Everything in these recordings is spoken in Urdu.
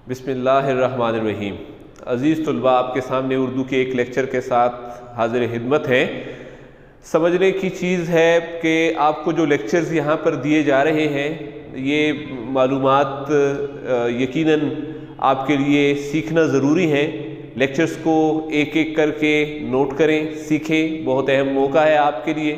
بسم اللہ الرحمن الرحیم۔ عزیز طلباء، آپ کے سامنے اردو کے ایک لیکچر کے ساتھ حاضر خدمت ہیں۔ سمجھنے کی چیز ہے کہ آپ کو جو لیکچرز یہاں پر دیے جا رہے ہیں یہ معلومات یقیناً آپ کے لیے سیکھنا ضروری ہیں۔ لیکچرز کو ایک ایک کر کے نوٹ کریں، سیکھیں، بہت اہم موقع ہے آپ کے لیے۔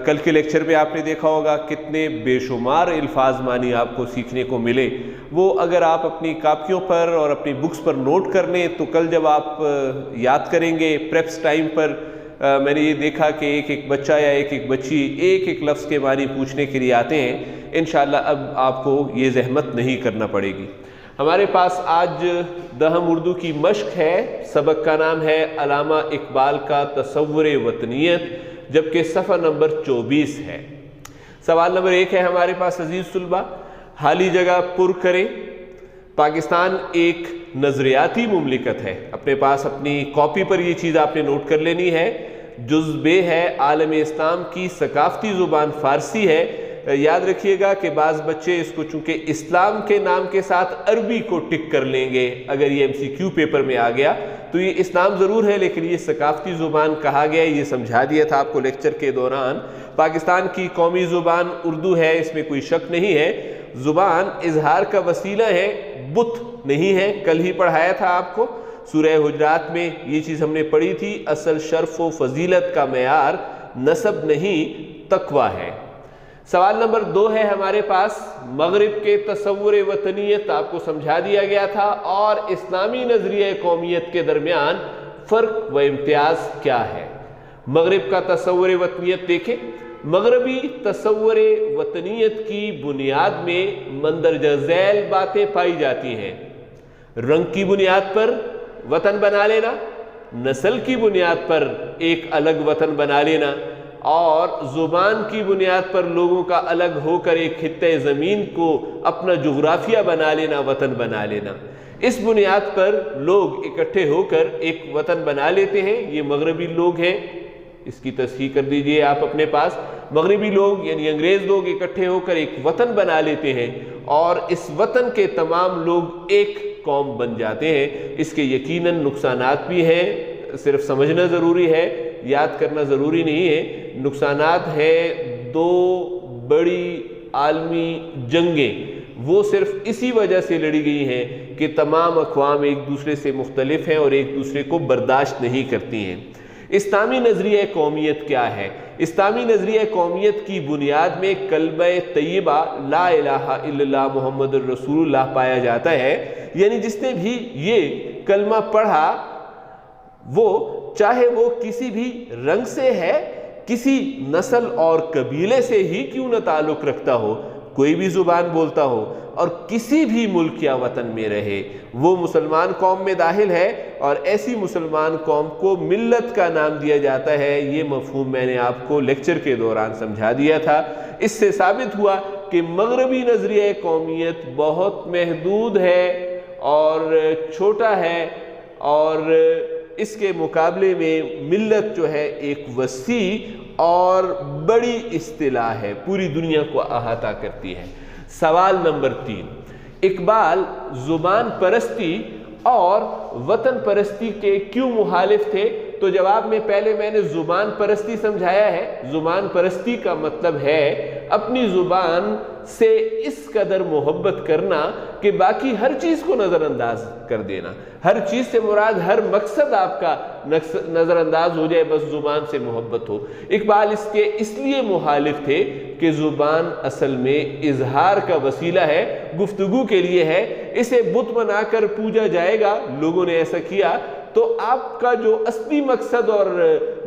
کل کے لیکچر میں آپ نے دیکھا ہوگا کتنے بے شمار الفاظ معنی آپ کو سیکھنے کو ملے۔ وہ اگر آپ اپنی کاپیوں پر اور اپنی بکس پر نوٹ کر لیں تو کل جب آپ یاد کریں گے پریپس ٹائم پر، میں نے یہ دیکھا کہ ایک ایک بچہ یا ایک ایک بچی ایک ایک لفظ کے معنی پوچھنے کے لیے آتے ہیں۔ انشاءاللہ اب آپ کو یہ زحمت نہیں کرنا پڑے گی۔ ہمارے پاس آج دہم اردو کی مشق ہے۔ سبق کا نام ہے علامہ اقبال کا تصور وطنیت، جبکہ صفحہ نمبر 24 ہے۔ سوال نمبر 1 ہے ہمارے پاس عزیز طلباء، خالی جگہ پر کریں۔ پاکستان ایک نظریاتی مملکت ہے۔ اپنے پاس اپنی کاپی پر یہ چیز آپ نے نوٹ کر لینی ہے۔ جزء ب ہے، عالم اسلام کی ثقافتی زبان فارسی ہے۔ یاد رکھیے گا کہ بعض بچے اس کو چونکہ اسلام کے نام کے ساتھ عربی کو ٹک کر لیں گے، اگر یہ MCQ پیپر میں آ گیا تو یہ اسلام ضرور ہے لیکن یہ ثقافتی زبان کہا گیا ہے، یہ سمجھا دیا تھا آپ کو لیکچر کے دوران۔ پاکستان کی قومی زبان اردو ہے، اس میں کوئی شک نہیں ہے۔ زبان اظہار کا وسیلہ ہے، بت نہیں ہے۔ کل ہی پڑھایا تھا آپ کو سورہ حجرات میں یہ چیز ہم نے پڑھی تھی، اصل شرف و فضیلت کا معیار نسب نہیں تقوی ہے۔ سوال نمبر 2 ہے ہمارے پاس، مغرب کے تصور وطنیت آپ کو سمجھا دیا گیا تھا، اور اسلامی نظریہ قومیت کے درمیان فرق و امتیاز کیا ہے؟ مغرب کا تصور وطنیت دیکھیں۔ مغربی تصور وطنیت کی بنیاد میں مندرجہ ذیل باتیں پائی جاتی ہیں۔ رنگ کی بنیاد پر وطن بنا لینا، نسل کی بنیاد پر ایک الگ وطن بنا لینا، اور زبان کی بنیاد پر لوگوں کا الگ ہو کر ایک خطہ زمین کو اپنا جغرافیہ بنا لینا، وطن بنا لینا۔ اس بنیاد پر لوگ اکٹھے ہو کر ایک وطن بنا لیتے ہیں، یہ مغربی لوگ ہیں۔ اس کی تصحیح کر دیجئے آپ اپنے پاس، مغربی لوگ یعنی انگریز لوگ اکٹھے ہو کر ایک وطن بنا لیتے ہیں اور اس وطن کے تمام لوگ ایک قوم بن جاتے ہیں۔ اس کے یقیناً نقصانات بھی ہیں، صرف سمجھنا ضروری ہے، یاد کرنا ضروری نہیں ہے۔ نقصانات ہیں 2 بڑی عالمی جنگیں، وہ صرف اسی وجہ سے لڑی گئی ہیں کہ تمام اقوام ایک دوسرے سے مختلف ہیں اور ایک دوسرے کو برداشت نہیں کرتی ہیں۔ اسلامی نظریہ قومیت کیا ہے؟ اسلامی نظریہ قومیت کی بنیاد میں کلمہ طیبہ لا الہ الا اللہ محمد الرسول اللہ پایا جاتا ہے، یعنی جس نے بھی یہ کلمہ پڑھا وہ چاہے وہ کسی بھی رنگ سے ہے، کسی نسل اور قبیلے سے ہی کیوں نہ تعلق رکھتا ہو، کوئی بھی زبان بولتا ہو اور کسی بھی ملک یا وطن میں رہے، وہ مسلمان قوم میں داخل ہے، اور ایسی مسلمان قوم کو ملت کا نام دیا جاتا ہے۔ یہ مفہوم میں نے آپ کو لیکچر کے دوران سمجھا دیا تھا۔ اس سے ثابت ہوا کہ مغربی نظریہ قومیت بہت محدود ہے اور چھوٹا ہے، اور اس کے مقابلے میں ملت جو ہے ایک وسیع اور بڑی اصطلاح ہے، پوری دنیا کو احاطہ کرتی ہے۔ سوال نمبر 3، اقبال زبان پرستی اور وطن پرستی کے کیوں مخالف تھے؟ تو جواب میں پہلے میں نے زبان پرستی سمجھایا ہے۔ زبان پرستی کا مطلب ہے اپنی زبان سے اس قدر محبت کرنا کہ باقی ہر چیز کو نظر انداز کر دینا۔ ہر چیز سے مراد ہر مقصد آپ کا نظر انداز ہو جائے، بس زبان سے محبت ہو۔ اقبال اس کے اس لیے مخالف تھے کہ زبان اصل میں اظہار کا وسیلہ ہے، گفتگو کے لیے ہے۔ اسے بت بنا کر پوجا جائے گا، لوگوں نے ایسا کیا تو آپ کا جو اصلی مقصد اور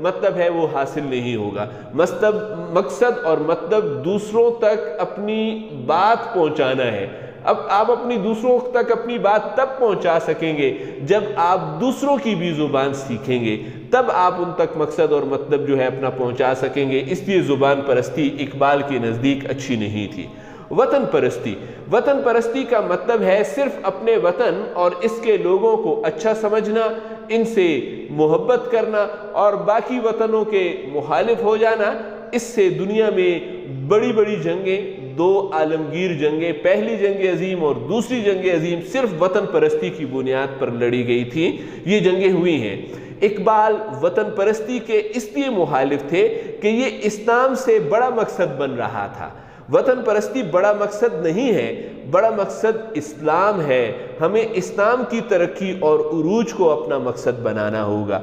مطلب ہے وہ حاصل نہیں ہوگا۔ مقصد اور مطلب دوسروں تک اپنی بات پہنچانا ہے۔ اب آپ اپنی دوسروں تک اپنی بات تب پہنچا سکیں گے جب آپ دوسروں کی بھی زبان سیکھیں گے، تب آپ ان تک مقصد اور مطلب جو ہے اپنا پہنچا سکیں گے۔ اس لیے زبان پرستی اقبال کے نزدیک اچھی نہیں تھی۔ وطن پرستی، وطن پرستی کا مطلب ہے صرف اپنے وطن اور اس کے لوگوں کو اچھا سمجھنا، ان سے محبت کرنا اور باقی وطنوں کے مخالف ہو جانا۔ اس سے دنیا میں بڑی بڑی جنگیں، دو عالمگیر جنگیں، پہلی جنگ عظیم اور دوسری جنگ عظیم صرف وطن پرستی کی بنیاد پر لڑی گئی تھی، یہ جنگیں ہوئی ہیں۔ اقبال وطن پرستی کے اس لیے مخالف تھے کہ یہ اسلام سے بڑا مقصد بن رہا تھا۔ وطن پرستی بڑا مقصد نہیں ہے، بڑا مقصد اسلام ہے، ہمیں اسلام کی ترقی اور عروج کو اپنا مقصد بنانا ہوگا۔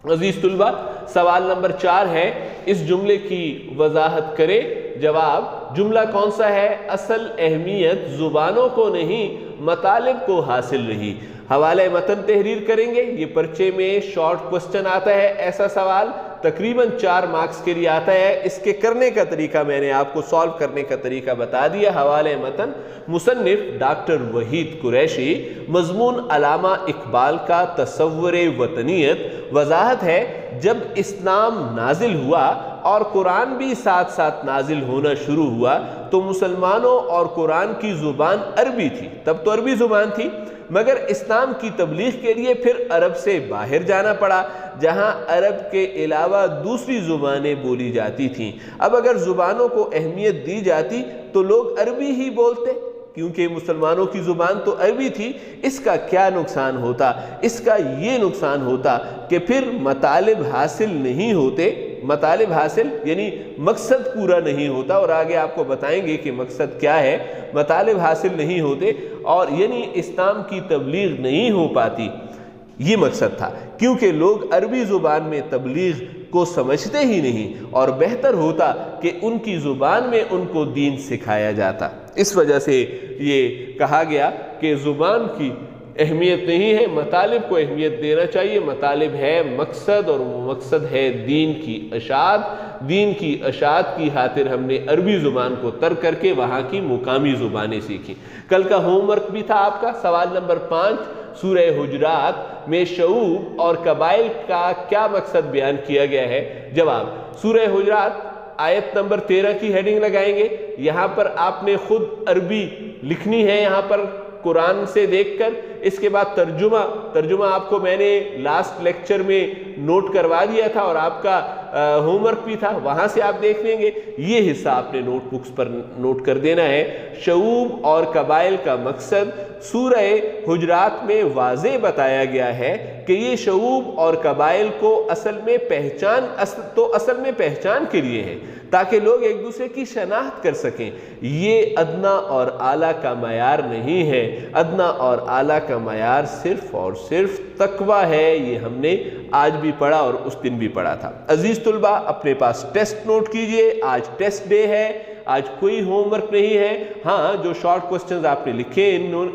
عزیز طلبہ، سوال نمبر 4 ہے، اس جملے کی وضاحت کرے۔ جواب، جملہ کون سا ہے؟ اصل اہمیت زبانوں کو نہیں مطالب کو حاصل رہی۔ حوالہ متن تحریر کریں گے، یہ پرچے میں شارٹ کوسچن آتا ہے، ایسا سوال تقریباً 4 مارکس کے لیے آتا ہے۔ اس کے کرنے کا طریقہ میں نے آپ کو سالو کرنے کا طریقہ بتا دیا۔ حوالہ متن مصنف ڈاکٹر وحید قریشی، مضمون علامہ اقبال کا تصور وطنیت۔ وضاحت ہے، جب اسلام نازل ہوا اور قرآن بھی ساتھ ساتھ نازل ہونا شروع ہوا تو مسلمانوں اور قرآن کی زبان عربی تھی، تب تو عربی زبان تھی، مگر اسلام کی تبلیغ کے لیے پھر عرب سے باہر جانا پڑا جہاں عرب کے علاوہ دوسری زبانیں بولی جاتی تھیں۔ اب اگر زبانوں کو اہمیت دی جاتی تو لوگ عربی ہی بولتے، کیونکہ مسلمانوں کی زبان تو عربی تھی۔ اس کا کیا نقصان ہوتا؟ اس کا یہ نقصان ہوتا کہ پھر مطالب حاصل نہیں ہوتے، مطالب حاصل یعنی مقصد پورا نہیں ہوتا، اور آگے آپ کو بتائیں گے کہ مقصد کیا ہے۔ مطالب حاصل نہیں ہوتے اور یعنی اسلام کی تبلیغ نہیں ہو پاتی، یہ مقصد تھا، کیونکہ لوگ عربی زبان میں تبلیغ کو سمجھتے ہی نہیں، اور بہتر ہوتا کہ ان کی زبان میں ان کو دین سکھایا جاتا۔ اس وجہ سے یہ کہا گیا کہ زبان کی اہمیت نہیں ہے، مطالب کو اہمیت دینا چاہیے۔ مطالب ہے مقصد، اور وہ مقصد ہے دین کی اشاعت۔ دین کی اشاعت کی خاطر ہم نے عربی زبان کو ترک کر کے وہاں کی مقامی زبانیں سیکھی۔ کل کا ہوم ورک بھی تھا آپ کا، سوال نمبر 5، سورہ حجرات میں شعوب اور قبائل کا کیا مقصد بیان کیا گیا ہے؟ جواب، سورہ حجرات آیت نمبر 13 کی ہیڈنگ لگائیں گے۔ یہاں پر آپ نے خود عربی لکھنی ہے، یہاں پر قرآن سے دیکھ کر۔ اس کے بعد ترجمہ آپ کو میں نے لاسٹ لیکچر میں نوٹ کروا دیا تھا، اور آپ کا ہوم ورک بھی تھا، وہاں سے آپ دیکھ لیں گے۔ یہ حصہ آپ نے نوٹ بکس پر نوٹ کر دینا ہے۔ شعوب اور قبائل کا مقصد سورہ حجرات میں واضح بتایا گیا ہے کہ یہ شعوب اور قبائل کو اصل میں پہچان کے لیے ہے، تاکہ لوگ ایک دوسرے کی شناخت کر سکیں۔ یہ ادنا اور اعلیٰ کا معیار نہیں ہے، ادنا اور اعلیٰ کا معیار صرف اور صرف تقوی ہے۔ یہ ہم نے آج بھی پڑھا اور اس دن بھی پڑھا تھا۔ عزیز طلبہ، اپنے پاس ٹیسٹ نوٹ کیجئے، آج ٹیسٹ ڈے ہے، آج کوئی ہوم ورک نہیں ہے۔ ہاں، جو شارٹ کوسچنز آپ نے لکھے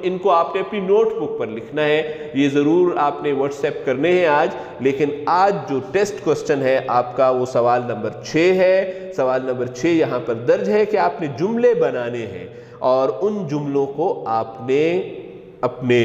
ان کو آپ نے اپنی نوٹ بک پر لکھنا ہے، یہ ضرور آپ نے واٹس ایپ کرنے ہیں آج۔ لیکن آج جو ٹیسٹ کوسچن ہے آپ کا وہ سوال نمبر 6 ہے۔ سوال نمبر 6 یہاں پر درج ہے کہ آپ نے جملے بنانے ہیں، اور ان جملوں کو آپ نے اپنے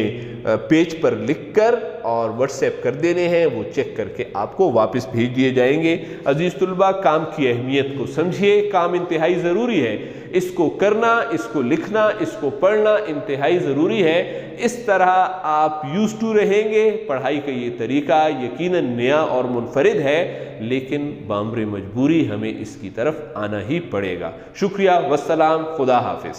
پیج پر لکھ کر اور واٹس ایپ کر دینے ہیں، وہ چیک کر کے آپ کو واپس بھیج دیے جائیں گے۔ عزیز طلبہ، کام کی اہمیت کو سمجھیے، کام انتہائی ضروری ہے، اس کو کرنا، اس کو لکھنا، اس کو پڑھنا انتہائی ضروری ہے۔ اس طرح آپ یوز ٹو رہیں گے۔ پڑھائی کا یہ طریقہ یقیناً نیا اور منفرد ہے، لیکن بامر مجبوری ہمیں اس کی طرف آنا ہی پڑے گا۔ شکریہ، والسلام، خدا حافظ۔